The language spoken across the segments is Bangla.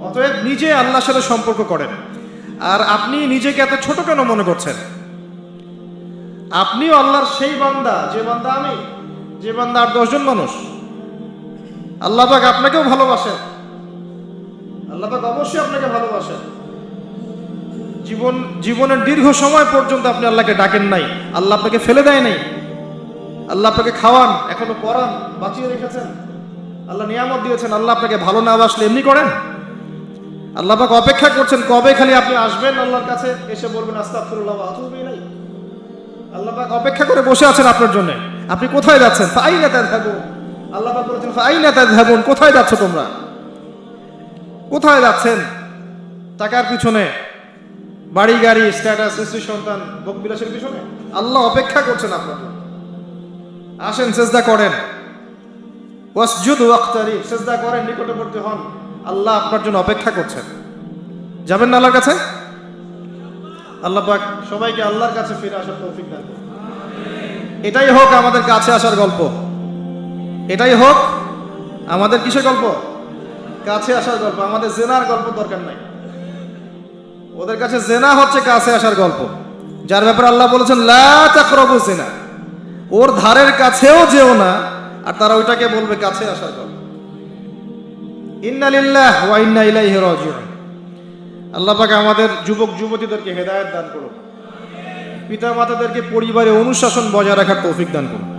অতএব নিজে আল্লাহর সাথে সম্পর্ক করেন। আর আপনি নিজেকে এত ছোট কেন মনে করছেন? আপনিও আল্লাহর সেই বান্দা, যে বান্দা আমি, যে বান্দা আর 10 জন মানুষ। আল্লাহ পাক আপনাকেও ভালোবাসেন, আল্লাহ পাক অবশ্যই আপনাকে ভালোবাসেন। জীবনের দীর্ঘ সময় পর্যন্ত আপনি আল্লাহকে ডাকেন নাই, আল্লাহ আপনাকে ফেলে দেয় নাই। আল্লাহ আপনাকে খাওয়ান, এখনো পড়ান, বাঁচিয়ে রেখেছেন, আল্লাহ নিয়ামত দিয়েছেন। আল্লাহ আপনাকে ভালো না বাসলে এমনি করেন? আল্লাহ পাক অপেক্ষা করছেন কবে খালি আপনি আসবেন আল্লাহর কাছে, এসে বলবেন আস্তাগফিরুল্লাহ ওয়া আতুবু ইলাইহি। আল্লাহ পাক অপেক্ষা করে বসে আছেন আপনার জন্য। আপনি কোথায় যাচ্ছেন? ফাআইনা তাযহাবুন। আল্লাহ পাক বলেছেন ফাআইনা তাযহাবুন, কোথায় যাচ্ছ তোমরা? কোথায় যাচ্ছেন? টাকার পিছনে, বাড়ি গাড়ি, স্ট্যাটাস, স্ত্রী সন্তান, ভোগবিলাসের পিছনে? আল্লাহ অপেক্ষা করছেন আপনার জন্য। আসেন, সিজদা করেন, ওয়াসজুদু ওয়াক্তারিব, সিজদা করেন, নিকটবর্তী হন। আল্লাহ আপনার জন্য অপেক্ষা করছেন। যাবেন না আল্লাহর কাছে? আল্লাহ পাক সবাইকে আল্লাহর কাছে ফিরে আসার তৌফিক দান করুন। এটাই হোক আমাদের কাছে আসার গল্প, এটাই হোক আমাদের কিসের গল্প? কাছে আসার গল্প। আমাদের জেনার গল্প দরকার নাই। ওদের কাছে জেনা হচ্ছে কাছে আসার গল্প, যার ব্যাপারে আল্লাহ বলেছেন লা তাকরাবু জিনা, ওর ধারের কাছেও যেও না, আর তারা ওইটাকে বলবে কাছে আসার গল্প। ইন্না লিল্লাহি ওয়া ইন্না ইলাইহি রাজিউন। আল্লাহ পাক আমাদের যুবক যুবতীদেরকে হেদায়েত দান করুন, পিতা মাতাদেরকে পরিবারে অনুশাসন বজায় রাখার তৌফিক দান করুন।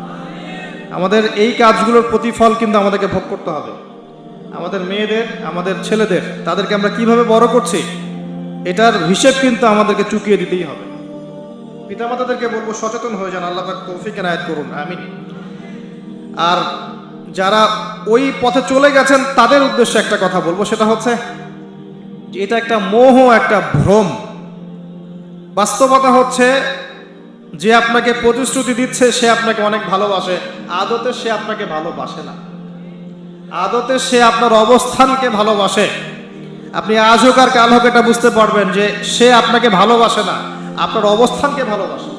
আমাদের এই কাজগুলোর প্রতিফল কিন্তু আমাদেরকে ভোগ করতে হবে। আমাদের মেয়েদের, আমাদের ছেলেদের, তাদেরকে আমরা কিভাবে বড় করছি এটার হিসেব কিন্তু আমাদেরকে চুকিয়ে দিতেই হবে। পিতামাতাদেরকে বলবো সচেতন হয়ে যান। আল্লাহ পাক তৌফিক এনায়েত করুন, আমিন। আর যারা ওই পথে চলে গেছেন তাদের উদ্দেশ্যে একটা কথা বলবো, সেটা হচ্ছে যে এটা একটা মোহ, একটা ভ্রম। বাস্তবতা হচ্ছে যে আপনাকে প্রতিশ্রুতি দিচ্ছে সে আপনাকে অনেক ভালোবাসে, আদতে সে আপনাকে ভালোবাসে না। আদতে সে আপনার অবস্থানকে ভালোবাসে। আপনি আজ হোক আর কাল হোক এটা বুঝতে পারবেন যে সে আপনাকে ভালোবাসে না, আপনার অবস্থানকে ভালোবাসে।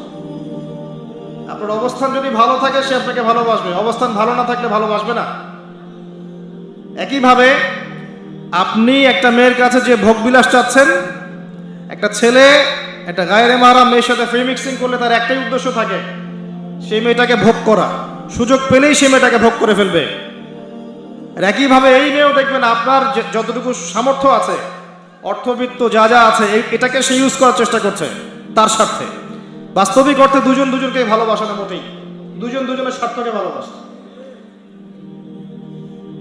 আপনার অবস্থান যদি ভালো থাকে সে আপনাকে ভালোবাসবে, অবস্থান ভালো না থাকলে ভালোবাসবে না। একইভাবে আপনি একটা মেয়ের কাছে যে ভোগবিলাস চাচ্ছেন, একটা ছেলে একটা গায়রে মাহরাম মেয়ের সাথে ফ্রি মিক্সিং করলে তার একটাই উদ্দেশ্য থাকে, সেই মেয়েটাকে ভোগ করা। সুযোগ পেলেই সেই মেয়েটাকে ভোগ করে ফেলবে। আর একইভাবে এই মেয়েও দেখবেন আপনার যতটুকু সামর্থ্য আছে, অর্থবিত্ত যা যা আছে, এটাকে সে ইউজ করার চেষ্টা করছে তার স্বার্থে। বাস্তবিক অর্থে দুজন দুজনকে ভালোবাসে না মোটেই, দুজন দুজনের স্বার্থকে ভালোবাসে।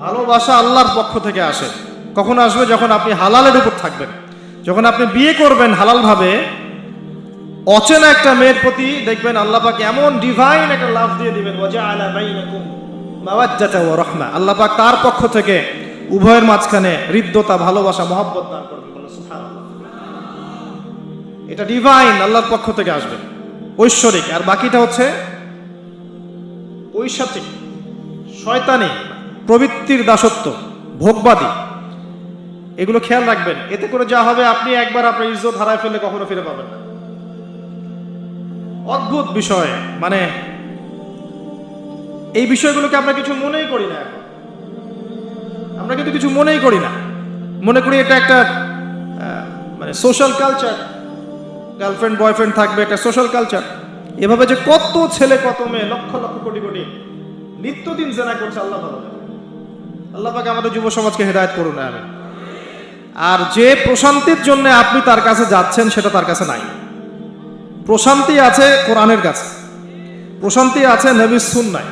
ভালোবাসা আল্লাহর পক্ষ থেকে আসে। কখন আসবে? যখন আপনি হালালের উপর থাকবেন, যখন আপনি বিয়ে করবেন হালালভাবে। অচেনা একটা মেয়ের প্রতি দেখবেন আল্লাহ পাক এমন ডিভাইন একটা লাভ দিয়ে দিবেন, ওয়াজআলা বাইনাকুম মাওয়াজ্জাতা ওয়া রাহমা। আল্লাহ পাক তার পক্ষ থেকে উভয়ের মাঝখানে হৃদ্যতা, ভালোবাসা, মহব্বত দান করবেন। সুবহানাল্লাহ। এটা ডিভাইন, আল্লাহর পক্ষ থেকে আসবে, ঐশ্বরিক। আর বাকিটা হচ্ছে ঐশাচিক, শয়তানি, প্রবৃত্তির দাসত্ব, ভোগবাদী। এগুলো খেয়াল রাখবেন। এতে করে যা হবে, আপনি একবার আপনার ইজ্জত হারায় ফেললে কখনো ফিরে পাবেন না। অদ্ভুত বিষয়, মানে এই বিষয়গুলোকে আমরা কিছু মনেই করি না এখন। আমরা কিন্তু কিছু মনেই করি না, মনে করি এটা একটা মানে সোশ্যাল কালচার। গার্লফ্রেন্ড বয়ফ্রেন্ড থাকবে, একটা সোশ্যাল কালচার। এভাবে যে কত ছেলে কত মেয়ে, লক্ষ লক্ষ কোটি কোটি নিত্যদিন জেনা করছে, আল্লাহ ভালো জানে। আল্লাহ পাক আমাদের যুব সমাজকে হেদায়েত করুন, আমিন। আর যে প্রশান্তির জন্য আপনি তার কাছে যাচ্ছেন সেটা তার কাছে নাই। প্রশান্তি আছে কোরআনের কাছে, প্রশান্তি আছে নবীর সুন্নায়,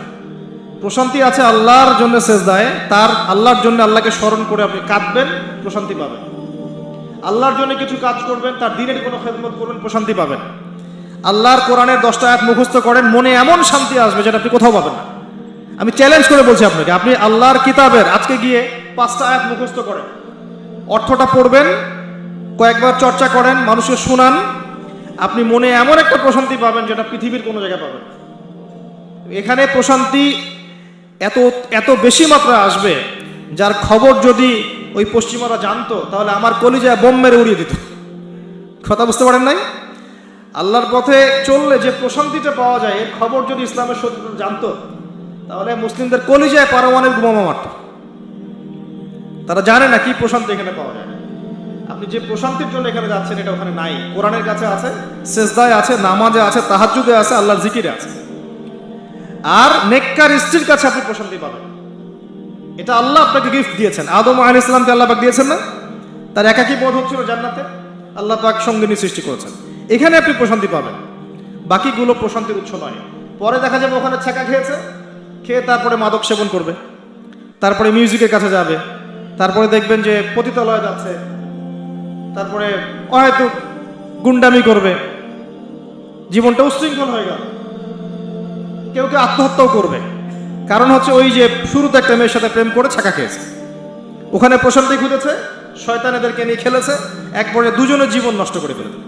প্রশান্তি আছে আল্লাহর জন্য সেজদায়। তার আল্লাহর জন্য আল্লাহকে স্মরণ করে আপনি কাঁদবেন, প্রশান্তি পাবেন। আল্লাহর জন্য কিছু কাজ করবেন, তার দ্বীনের কোনো খেদমত করবেন, প্রশান্তি পাবেন। আল্লাহর কোরআনের 10টা আয়াত মুখস্থ করেন, মনে এমন শান্তি আসবে যেটা আপনি কোথাও পাবেন না। আমি চ্যালেঞ্জ করে বলছি আপনাকে, আপনি আল্লাহর কিতাবের আজকে গিয়ে 5টা আয়াত মুখস্থ করেন, অর্থটা পড়বেন, কয়েকবার চর্চা করেন, মানুষকে শোনান, আপনি মনে এমন একটা প্রশান্তি পাবেন যেটা পৃথিবীর কোনো জায়গায় পাবেন। এখানে প্রশান্তি এত এত বেশি মাত্রায় আসবে, যার খবর যদি ওই পশ্চিমারা জানতো তাহলে আমার কলিজায় বোম মেরে উড়িয়ে দিত। কথা বুঝতে পারেন নাই? আল্লাহর পথে চললে যে প্রশান্তিটা পাওয়া যায়, এর খবর যদি ইসলামের শত্রু জানতো তাহলে মুসলিমদের কলিজায় পারমাণবিক বোমা মারত। তারা জানে না কি প্রশান্তি এখানে পাওয়া যায়। আপনি যে প্রশান্তির জন্য এখানে যাচ্ছেন এটা ওখানে নাই। কোরআনের কাছে আছে, সেজদায় আছে, নামাজে আছে, তাহাজ্জুদে আছে, আল্লাহর জিকিরে আছে। আর নেককার স্ত্রীর কাছে আপনি প্রশান্তি পাবেন। এটা আল্লাহ আপনাকে গিফট দিয়েছেন। আদম আলাইহিস সালামকে আল্লাহ পাক দিয়েছেন না? তার একাকী বোধ হচ্ছিল জান্নাতে, আল্লাহ পাক সঙ্গিনী সৃষ্টি করেছেন। এখানে আপনি প্রশান্তি পাবেন, বাকিগুলো প্রশান্তির উৎস নয়। পরে দেখা যাবে ওখানে ছ্যাঁকা খেয়েছে, খেয়ে তারপরে মাদক সেবন করবে, তারপরে মিউজিকের কাছে যাবে, তারপরে দেখবেন যে পতিতালয়ে যাচ্ছে, তারপরে হয়তো গুন্ডামি করবে, জীবনটা উশৃঙ্খল হয়ে গেল। কেউ কেউ আত্মহত্যাও করবে, কারণ হচ্ছে ওই যে শুরুতে একটা মেয়ের সাথে প্রেম করে ছ্যাঁকা খেয়েছে, ওখানে প্রশান্তি খুঁজেছে, শয়তান এদেরকে নিয়ে খেলেছে, এক পর্যায়ে দুজনের জীবন নষ্ট করে ফেলে দিল।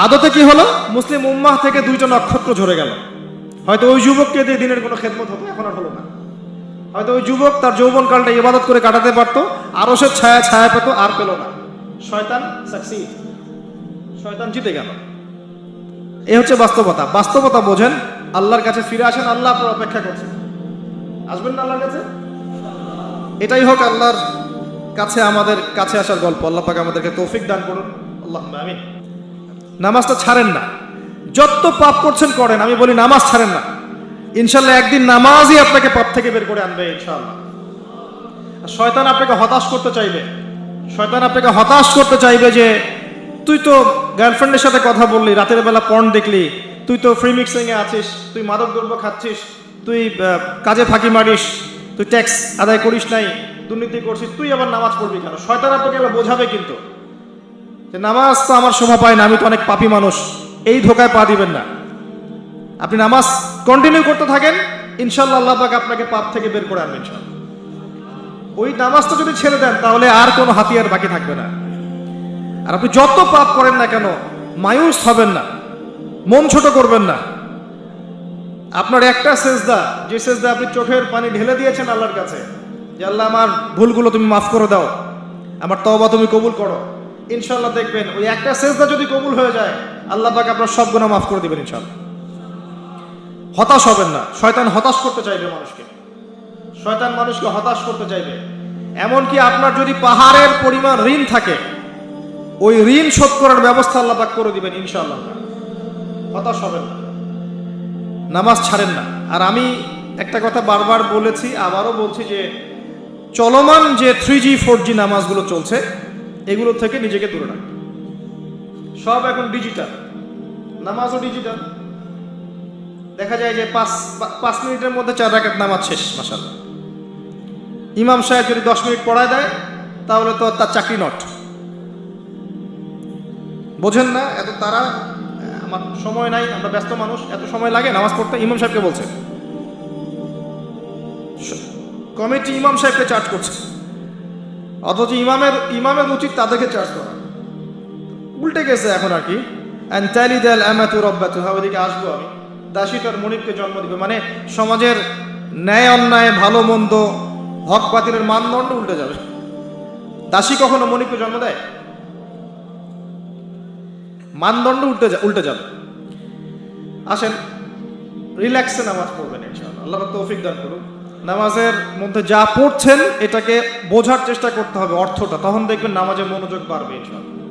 আদতে কি হলো, মুসলিম উম্মাহ থেকে দুইটা নক্ষত্র ঝরে গেল। হয়তো ওই যুবককে দিয়ে দিনের কোনো খেদমত হতো, এখন আর হলো না। হয়তো ওই যুবক তার যৌবনকালটা ইবাদত করে কাটাতে পারতো, আরো সে ছায়া ছায়া পেত, আর পেল না। শয়তান সাকসিড, শয়তান জিতে গেল। এ হচ্ছে বাস্তবতা। বাস্তবতা বোঝেন, আল্লাহর কাছে ফিরে আসেন, আল্লাহ আপনার অপেক্ষা করছেন। আসবেন না আল্লাহর কাছে? এটাই হোক আল্লাহর কাছে আমাদের কাছে আসার গল্প। আল্লাহ পাক আমাদেরকে তৌফিক দান করুন, আল্লাহুম্মা আমিন। নামাজটা ছাড়েন না, যত পাপ করছেন করেন, আমি বলি নামাজ ছাড়েন না। ইনশাল্লাহ একদিন নামাজই আপনাকে পাপ থেকে বের করে আনবে ইনশাআল্লাহ। শয়তান আপনাকে হতাশ করতে চাইবে, শয়তান আপনাকে হতাশ করতে চাইবে যে তুই তো গার্লফ্রেন্ডের সাথে কথা বললি, রাতের বেলা পর্ন দেখলি, তুই তো ফ্রি মিক্সিং এ আছিস, তুই মাদক দ্রব্য খাচ্ছিস, তুই কাজে ফাঁকি মারিস, তুই ট্যাক্স আদায় করিস নাই, দুর্নীতি করছিস, তুই আবার নামাজ পড়বি কেন? শয়তান আপনাকে এগুলো বোঝাবে কিন্তু, যে নামাজ তো আমার শোভা পায় না, আমি তো অনেক পাপী মানুষ। এই ধোকায় পা দিবেন না। আপনি নামাজ কন্টিনিউ করতে থাকেন, ইনশাল্লাহ আল্লাহ পাক আপনাকে পাপ থেকে বের করে আনবেন ইনশাআল্লাহ। ওই নামাজটা যদি ছেড়ে দেন তাহলে আর কোনো হাতিয়ার বাকি থাকবে না। আর আপনি যত পাপ করেন না কেন, মায়ুস হবেন না, মন ছোট করবেন না। আপনার একটা সেজদা, যে সেজদা আপনি চোখের পানি ঢেলে দিয়েছেন আল্লাহর কাছে, যে আল্লাহ আমার ভুলগুলো তুমি মাফ করে দাও, আমার তওবা তুমি কবুল করো, ইনশাল্লাহ দেখবেন ওই একটা সেজদা যদি কবুল হয়ে যায়, আল্লাহ পাক আপনার সব গুনাহ মাফ করে দিবেন ইনশাল্লাহ। হতাশ হবেন না। শয়তান হতাশ করতে চাইবে মানুষকে, শয়তান মানুষকে হতাশ করতে চাইবে। এমনকি আপনার যদি পাহাড়ের পরিমাণ ঋণ থাকে, ওই ঋণ শোধ করার ব্যবস্থা আল্লাহ পাক করে দিবেন ইনশাআল্লাহ। হতাশ হবেন না, নামাজ ছাড়েন না। আর আমি একটা কথা বারবার বলেছি, আবারও বলছি, যে চলমান যে 3G 4G নামাজগুলো চলছে, এগুলো থেকে নিজেকে দূরে রাখবেন। সব এখন ডিজিটাল, নামাজও ডিজিটাল। দেখা যায় যে 5 মিনিটের মধ্যে 4 রাকাত নামাজ শেষ, মাশাআল্লাহ। ইমাম সাহেব যদি 10 মিনিট পড়ায় দেয়, তাহলে তো তার চাকরি নট। বোঝেন না? এত তারা, আমার সময় নাই, আমরা ব্যস্ত মানুষ, এত সময় লাগে নামাজ পড়তে? ইমাম সাহেবকে বলছে, কমিটি ইমাম সাহেবকে চার্জ করছে, অথচ ইমামের উচিত তাদেরকে চার্জ করা। উল্টে গেছে এখন আর কি। ওইদিকে আসবো আমি। দাসী তার মনিবকে জন্ম দিবে, মানে সমাজের ন্যায় অন্যায়, ভালো মন্দ, হক বাতিলের মানদণ্ড উল্টে যাবে। দাসী কখনো মনিবকে জন্ম দেয়? মানদণ্ড উল্টে যাবে। আসেন, রিল্যাক্সে নামাজ পড়বেন ইনশাআল্লাহ। আল্লাহ পাক তৌফিক দান করুন। নামাজের মধ্যে যা পড়ছেন এটাকে বোঝার চেষ্টা করতে হবে অর্থটা, তখন দেখবেন নামাজে মনোযোগ বাড়বে ইনশাআল্লাহ।